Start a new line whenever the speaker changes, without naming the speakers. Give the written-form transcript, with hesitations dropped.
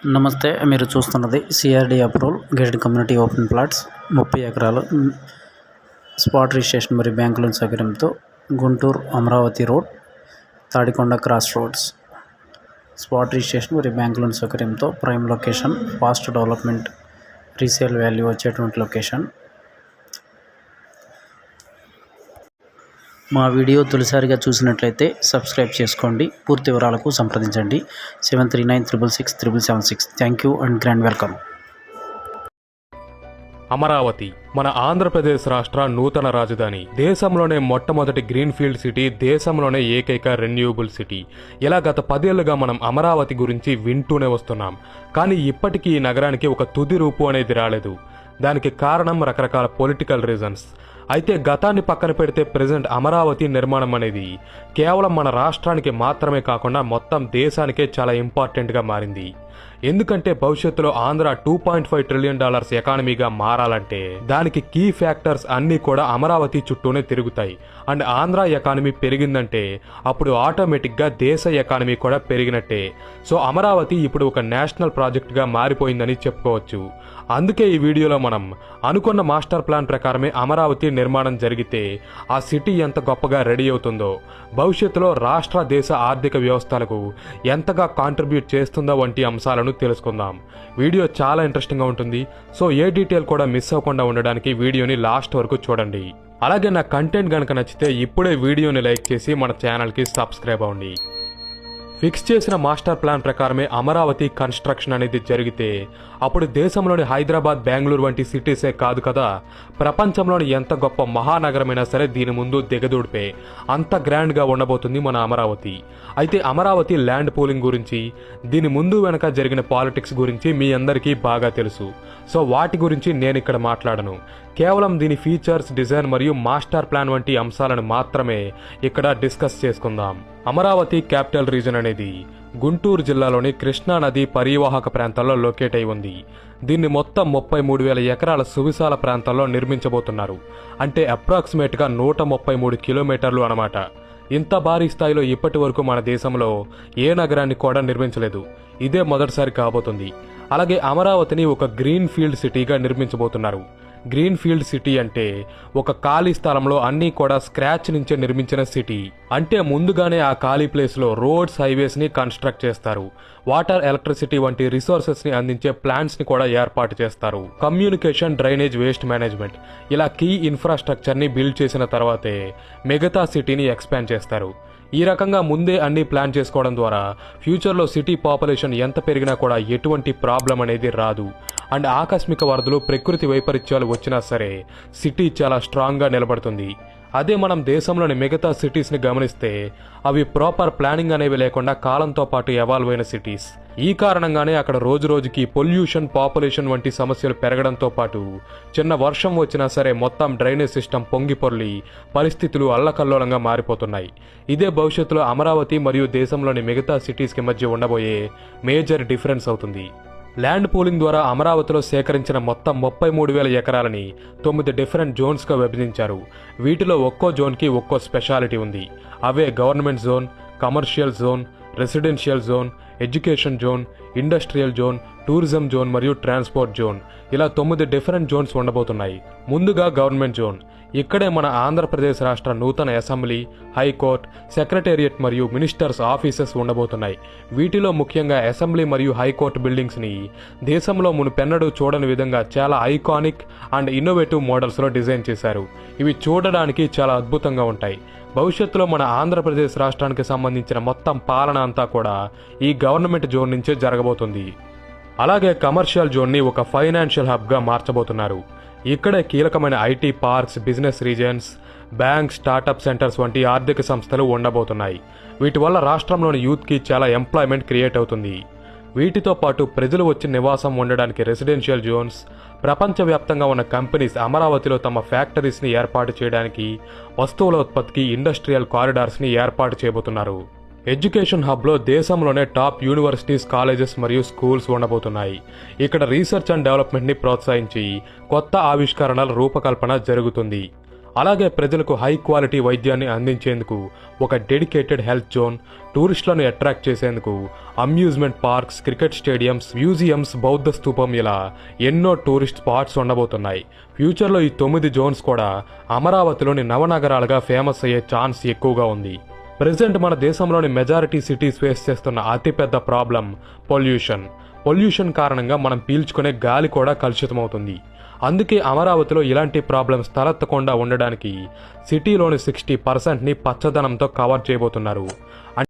నమస్తే. మీరు చూస్తున్నది CRD approval gated community open plots 30 ఎకరాలు స్పాట్ రిజిస్ట్రేషన్ మరియు బ్యాంకు లోన్ సౌకర్యంతో Guntur Amaravati road Tadikonda cross roads. Spot registration మరియు బ్యాంకు లోన్ సౌకర్యంతో prime location, fast development, resale value వచ్చేటువంటి లొకేషన్. మా వీడియో తొలిసారిగా చూసినట్లయితే సబ్స్క్రైబ్ చేసుకోండి. పూర్తి వివరాలకు సంప్రదించండి 7396667776. Thank you and grand welcome.
Amaravati మన ఆంధ్రప్రదేశ్ రాష్ట్ర నూతన రాజధాని. దేశంలోనే మొట్టమొదటి గ్రీన్ ఫీల్డ్ సిటీ, దేశంలోనే ఏకైక రెన్యూబుల్ సిటీ. ఇలా గత 10 ఏళ్లుగా మనం అమరావతి గురించి వింటూనే వస్తున్నాం. కానీ ఇప్పటికీ ఈ నగరానికి ఒక తుది రూపు అనేది రాలేదు. దానికి కారణం రకరకాల పొలిటికల్ రీజన్స్. అయితే గతాన్ని పక్కన పెడితే ప్రెజెంట్ అమరావతి నిర్మాణం అనేది కేవలం మన రాష్ట్రానికి మాత్రమే కాకుండా మొత్తం దేశానికే చాలా ఇంపార్టెంట్గా మారింది. ఎందుకంటే భవిష్యత్తులో ఆంధ్ర $2.5 ట్రిలియన్ ఎకానమీగా మారాలంటే దానికి కీ ఫ్యాక్టర్స్ అన్నీ కూడా అమరావతి చుట్టూనే తిరుగుతాయి. అండ్ ఆంధ్ర ఎకానమీ పెరిగిందంటే అప్పుడు ఆటోమేటిక్గా దేశ ఎకానమీ కూడా పెరిగినట్టే. సో అమరావతి ఇప్పుడు ఒక నేషనల్ ప్రాజెక్ట్గా మారిపోయిందని చెప్పుకోవచ్చు. అందుకే ఈ వీడియోలో మనం అనుకున్న మాస్టర్ ప్లాన్ ప్రకారమే అమరావతి నిర్మాణం జరిగితే ఆ సిటీ ఎంత గొప్పగా రెడీ అవుతుందో, భవిష్యత్తులో రాష్ట్ర దేశ ఆర్థిక వ్యవస్థలకు ఎంతగా కాంట్రిబ్యూట్ చేస్తుందో వంటి అంశాలను తెలుసుకుందాం. వీడియో చాలా ఇంట్రెస్టింగ్గా ఉంటుంది. సో ఏ డీటెయిల్ కూడా మిస్ అవ్వకుండా ఉండడానికి వీడియోని లాస్ట్ వరకు చూడండి. అలాగే నా కంటెంట్ కనుక నచ్చితే ఇప్పుడే వీడియోని లైక్ చేసి మన ఛానల్కి సబ్స్క్రైబ్ అవ్వండి. ఫిక్స్ చేసిన మాస్టర్ ప్లాన్ ప్రకారమే అమరావతి కన్స్ట్రక్షన్ అనేది జరిగితే అప్పుడు దేశంలోని హైదరాబాద్, బెంగళూరు వంటి సిటీసే కాదు కదా, ప్రపంచంలోని ఎంత గొప్ప మహానగరమైనా సరే దీని ముందు దిగదూడిపే అంత గ్రాండ్గా ఉండబోతుంది మన అమరావతి. అయితే అమరావతి ల్యాండ్ పూలింగ్ గురించి, దీని ముందు వెనక జరిగిన పాలిటిక్స్ గురించి మీ అందరికీ బాగా తెలుసు. సో వాటి గురించి నేను ఇక్కడ మాట్లాడను. కేవలం దీని ఫీచర్స్, డిజైన్ మరియు మాస్టర్ ప్లాన్ వంటి అంశాలను మాత్రమే ఇక్కడ డిస్కస్ చేసుకుందాం. అమరావతి క్యాపిటల్ రీజన్ అనేది గుంటూరు జిల్లాలోని కృష్ణా నది పరివాహక ప్రాంతాల్లో లొకేట్ అయి ఉంది. దీన్ని మొత్తం 33,000 ఎకరాల సువిశాల ప్రాంతాల్లో నిర్మించబోతున్నారు. అంటే అప్రాక్సిమేట్గా 133 కిలోమీటర్లు అన్నమాట. ఇంత భారీ స్థాయిలో ఇప్పటి వరకు మన దేశంలో ఏ నగరాన్ని కూడా నిర్మించలేదు. ఇదే మొదటిసారి కాబోతుంది. అలాగే అమరావతిని ఒక గ్రీన్ ఫీల్డ్ సిటీగా నిర్మించబోతున్నారు. గ్రీన్ ఫీల్డ్ సిటీ అంటే ఒక ఖాళీ స్థలంలో అన్నీ కూడా స్క్రాచ్ నుంచే నిర్మించిన సిటీ. అంటే ముందుగానే ఆ ఖాళీ ప్లేస్లో రోడ్స్, హైవేస్ని కన్స్ట్రక్ట్ చేస్తారు. వాటర్, ఎలక్ట్రిసిటీ వంటి రిసోర్సెస్ని అందించే ప్లాంట్స్ని కూడా ఏర్పాటు చేస్తారు. కమ్యూనికేషన్, డ్రైనేజ్, వేస్ట్ మేనేజ్మెంట్ ఇలా కీ ఇన్ఫ్రాస్ట్రక్చర్ని బిల్డ్ చేసిన తర్వాతే మిగతా సిటీని ఎక్స్పాండ్ చేస్తారు. ఈ రకంగా ముందే అన్ని ప్లాన్ చేసుకోవడం ద్వారా ఫ్యూచర్లో సిటీ పాపులేషన్ ఎంత పెరిగినా కూడా ఎటువంటి ప్రాబ్లం అనేది రాదు. అండ్ ఆకస్మిక వరదలు, ప్రకృతి వైపరీత్యాలు వచ్చినా సరే సిటీ చాలా స్ట్రాంగ్గా నిలబడుతుంది. అదే మనం దేశంలోని మిగతా సిటీస్ని గమనిస్తే అవి ప్రాపర్ ప్లానింగ్ అనేవి లేకుండా కాలంతో పాటు ఎవాల్వ్ అయిన సిటీస్. ఈ కారణంగానే అక్కడ రోజు రోజుకి పొల్యూషన్, పాపులేషన్ వంటి సమస్యలు పెరగడంతో పాటు చిన్న వర్షం వచ్చినా సరే మొత్తం డ్రైనేజ్ సిస్టమ్ పొంగి పొర్లి పరిస్థితులు అల్లకల్లోలంగా మారిపోతున్నాయి. ఇదే భవిష్యత్తులో అమరావతి మరియు దేశంలోని మిగతా సిటీస్కి మధ్య ఉండబోయే మేజర్ డిఫరెన్స్ అవుతుంది. ల్యాండ్ పూలింగ్ ద్వారా అమరావతిలో సేకరించిన మొత్తం 33,000 ఎకరాలని 9 డిఫరెంట్ జోన్స్గా విభజించారు. వీటిలో ఒక్కో జోన్కి ఒక్కో స్పెషాలిటీ ఉంది. అవే government zone, commercial zone, residential zone, education zone, industrial zone, tourism zone మరియు ట్రాన్స్పోర్ట్ జోన్. ఇలా 9 డిఫరెంట్ జోన్స్ ఉండబోతున్నాయి. ముందుగా గవర్నమెంట్ జోన్. ఇక్కడే మన ఆంధ్రప్రదేశ్ రాష్ట్ర నూతన అసెంబ్లీ, హైకోర్టు, సెక్రటేరియట్ మరియు మినిస్టర్స్ ఆఫీసెస్ ఉండబోతున్నాయి. వీటిలో ముఖ్యంగా అసెంబ్లీ మరియు హైకోర్టు బిల్డింగ్స్ని దేశంలో మునుపెన్నడూ చూడని విధంగా చాలా ఐకానిక్ అండ్ ఇన్నోవేటివ్ మోడల్స్లో డిజైన్ చేశారు. ఇవి చూడడానికి చాలా అద్భుతంగా ఉంటాయి. భవిష్యత్తులో మన ఆంధ్రప్రదేశ్ రాష్ట్రానికి సంబంధించిన మొత్తం పాలన అంతా కూడా ఈ గవర్నమెంట్ జోన్ నుంచే జరగబోతుంది. అలాగే కమర్షియల్ జోన్ని ఒక ఫైనాన్షియల్ హబ్గా మార్చబోతున్నారు. ఇక్కడే కీలకమైన IT parks, business reasons, bank, startup centres వంటి ఆర్థిక సంస్థలు ఉండబోతున్నాయి. వీటి వల్ల రాష్ట్రంలోని యూత్కి చాలా ఎంప్లాయ్మెంట్ క్రియేట్ అవుతుంది. వీటితో పాటు ప్రజలు వచ్చి నివాసం ఉండడానికి రెసిడెన్షియల్ జోన్స్, ప్రపంచవ్యాప్తంగా ఉన్న కంపెనీస్ అమరావతిలో తమ ఫ్యాక్టరీస్ని ఏర్పాటు చేయడానికి, వస్తువుల ఉత్పత్తికి ఇండస్ట్రియల్ కారిడార్స్ని ఏర్పాటు చేయబోతున్నారు. ఎడ్యుకేషన్ హబ్లో దేశంలోనే టాప్ యూనివర్సిటీస్, కాలేజెస్ మరియు స్కూల్స్ ఉండబోతున్నాయి. ఇక్కడ రీసెర్చ్ అండ్ డెవలప్మెంట్ని ప్రోత్సహించి కొత్త ఆవిష్కరణల రూపకల్పన జరుగుతుంది. అలాగే ప్రజలకు హై క్వాలిటీ వైద్యాన్ని అందించేందుకు ఒక డెడికేటెడ్ హెల్త్ జోన్, టూరిస్టులను అట్రాక్ట్ చేసేందుకు amusement parks, cricket stadiums, museums, బౌద్ధ స్తూపం ఇలా ఎన్నో టూరిస్ట్ స్పాట్స్ ఉండబోతున్నాయి. ఫ్యూచర్లో ఈ 9 జోన్స్ కూడా అమరావతిలోని నవనగరాలుగా ఫేమస్ అయ్యే ఛాన్స్ ఎక్కువగా ఉంది. ప్రెజెంట్ మన దేశంలోని మెజారిటీ సిటీస్ ఫేస్ చేస్తున్న అతిపెద్ద ప్రాబ్లం పొల్యూషన్ కారణంగా మనం పీల్చుకునే గాలి కూడా కలుషితమవుతుంది. అందుకే అమరావతిలో ఇలాంటి ప్రాబ్లమ్స్ తలెత్తకుండా ఉండడానికి సిటీలోని 60%ని పచ్చదనంతో కవర్ చేయబోతున్నారు.